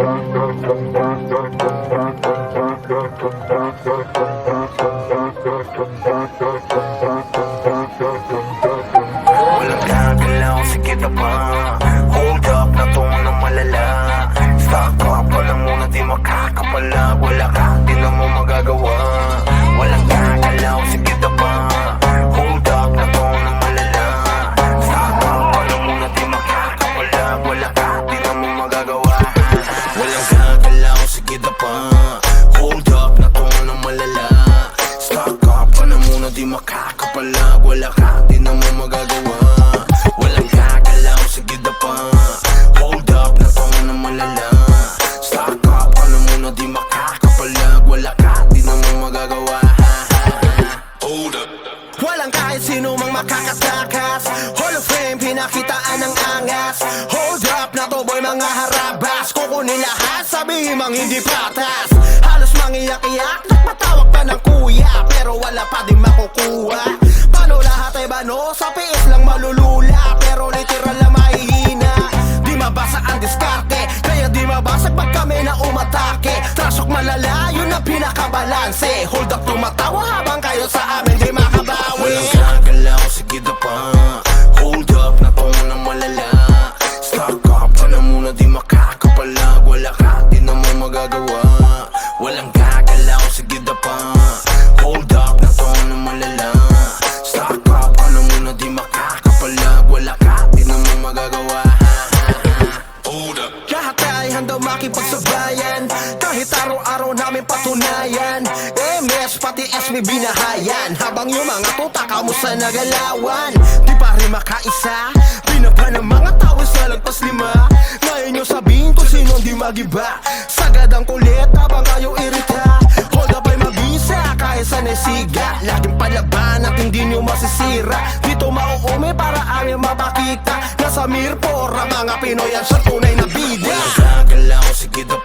Walang gagalaw, sige na pa. Hold up na to ng malala. Stock up ka na muna, di makakapala. Wala ka, di na mo magagawa. Walang gagalaw, sige na pa. Hold up na to ng malala. Stock up ka na muna, di makakapala. Wala ka, di na mo magagawa. Walang gagalaw, sige na pa. Hold up na to ng malala. Stock up ka na muna, di makakapala. Wala ka, di na mo magagawa. Walang gagalaw, sige na pa. Hold up na to ng malala. Stock up ka na muna, di makakapalag. Wala ka, di na mo magagawa. Hold up. Walang kahit sino mang makakatakas. Hall of Fame, pinakitaan ng angas. Hold up na to boy, mga harabas. Kukunin lahat, sabihin mang hindi patas. Halos mangiyak-iyak, patawag pa ng kuya. Pero wala pa din makukuha. Paano lahat ay bano? Sa PS lang malulula. Pero literal na mahihina. Di mabasa ang diskarte, kaya di mabasag pag kami na umatake. Trasok malala, yun ang pinakabalanse. Hold up, tumatawa habang kayo sa amin di makabawi. Walang gagalaw, sige na pa. Hold up na to ng malala. Stock up ka na muna, di makakapalag. Wala ka, di na mo magagawa. Walang gagalaw, sige na pa. Hold up na to ng malala. Stock up ka na muna, di makakapalag. Wala ka, di na mo magagawa. Hold up. Lahat ay handang makipagsabayan. Kahit araw-araw namin patunayan. MS pati SB binahayan. Habang yung mga tuta kamusta nagalawan. Di pa rin makaisa. Binaba ng mga tao sa lagpas 5. Ngayon nyo sabihin kung sino di magiba. Sagad ang kulit habang kayo irita. Hold up ay mabisa kahit sa nesiga. Laging palaban at hindi nyo masisira. Dito mauumi para amin mapakita. Nasa mirror ang mga Pinoy ang sa tunay na bida. Walang gagalaw, sige na pa.